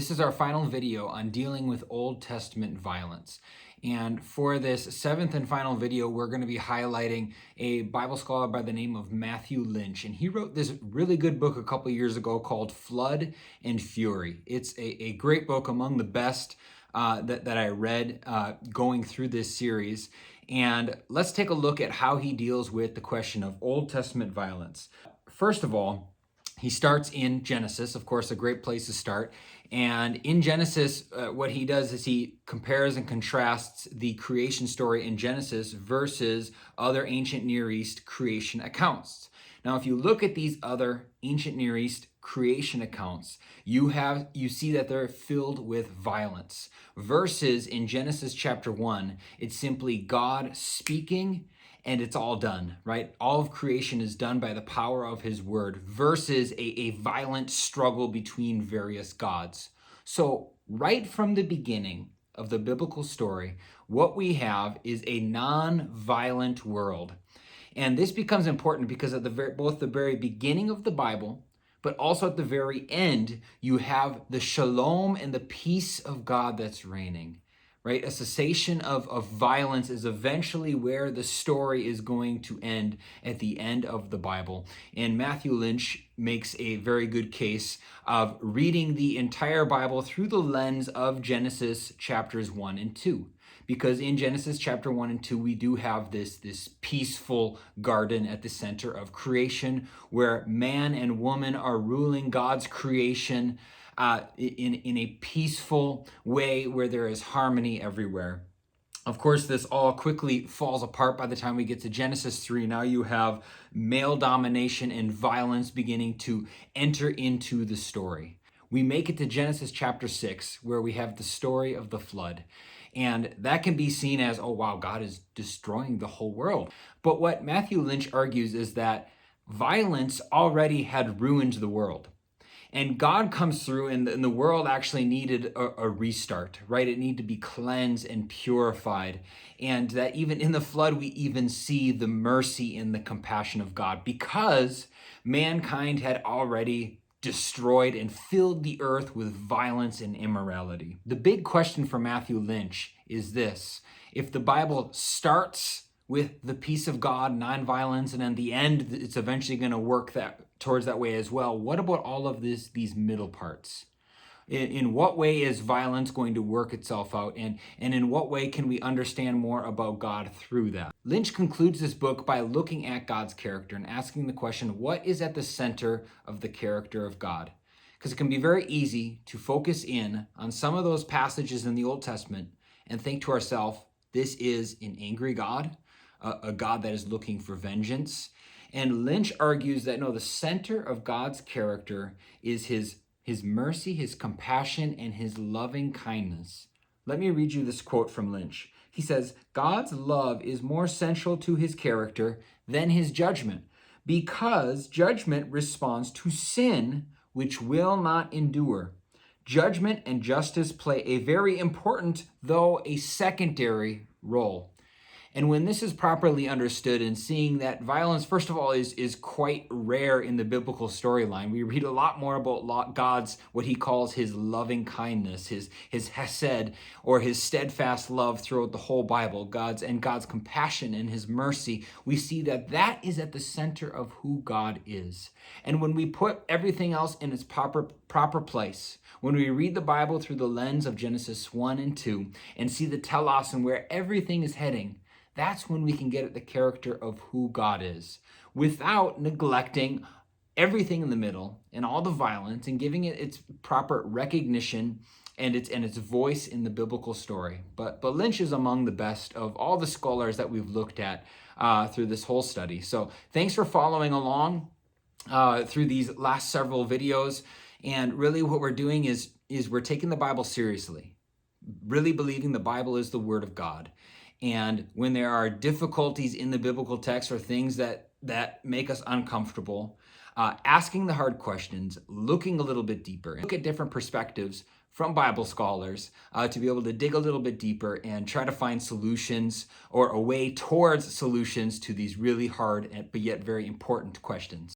This is our final video on dealing with Old Testament violence. And for this seventh and final video, we're going to be highlighting a Bible scholar by the name of Matthew Lynch. And he wrote this really good book a couple years ago called Flood and Fury. It's a great book, among the best that I read going through this series. And let's take a look at how he deals with the question of Old Testament violence. First of all, he starts in Genesis, of course, a great place to start. And in Genesis, what he does is he compares and contrasts the creation story in Genesis versus other ancient Near East creation accounts. Now, if you look at these other ancient Near East creation accounts, you see that they're filled with violence. Versus in Genesis chapter 1, it's simply God speaking and it's all done, right? All of creation is done by the power of his word versus a violent struggle between various gods. So right from the beginning of the biblical story, what we have is a non-violent world. And this becomes important because at both the very beginning of the Bible, but also at the very end, you have the shalom and the peace of God that's reigning. Right? A cessation of violence is eventually where the story is going to end at the end of the Bible. And Matthew Lynch makes a very good case of reading the entire Bible through the lens of Genesis chapters 1 and 2. Because in Genesis chapter 1 and 2, we do have this peaceful garden at the center of creation where man and woman are ruling God's creation in a peaceful way where there is harmony everywhere. Of course, this all quickly falls apart by the time we get to Genesis 3. Now you have male domination and violence beginning to enter into the story. We make it to Genesis chapter 6, where we have the story of the flood. And that can be seen as, oh wow, God is destroying the whole world. But what Matthew Lynch argues is that violence already had ruined the world. And God comes through and the world actually needed a restart, right? It needed to be cleansed and purified. And that even in the flood, we even see the mercy and the compassion of God because mankind had already destroyed and filled the earth with violence and immorality. The big question for Matthew Lynch is this: if the Bible starts with the peace of God, nonviolence, and in the end, it's eventually going to work towards that way as well. What about all of these middle parts? In what way is violence going to work itself out? And in what way can we understand more about God through that? Lynch concludes this book by looking at God's character and asking the question, what is at the center of the character of God? Because it can be very easy to focus in on some of those passages in the Old Testament and think to ourselves, this is an angry God, a God that is looking for vengeance. And Lynch argues that no, the center of God's character is his mercy, his compassion, and his loving kindness. Let me read you this quote from Lynch. He says, God's love is more central to his character than his judgment, because judgment responds to sin which will not endure. Judgment and justice play a very important, though a secondary, role. And when this is properly understood and seeing that violence, first of all, is quite rare in the biblical storyline. We read a lot more about God's, what he calls his loving kindness, his hesed, or his steadfast love throughout the whole Bible, God's compassion and his mercy. We see that is at the center of who God is. And when we put everything else in its proper place, when we read the Bible through the lens of Genesis 1 and 2 and see the telos and where everything is heading, that's when we can get at the character of who God is without neglecting everything in the middle and all the violence and giving it its proper recognition and its voice in the biblical story. But Lynch is among the best of all the scholars that we've looked at through this whole study. So thanks for following along through these last several videos. And really what we're doing is we're taking the Bible seriously, really believing the Bible is the Word of God. And when there are difficulties in the biblical text or things that make us uncomfortable, asking the hard questions, looking a little bit deeper, look at different perspectives from Bible scholars to be able to dig a little bit deeper and try to find solutions or a way towards solutions to these really hard but yet very important questions.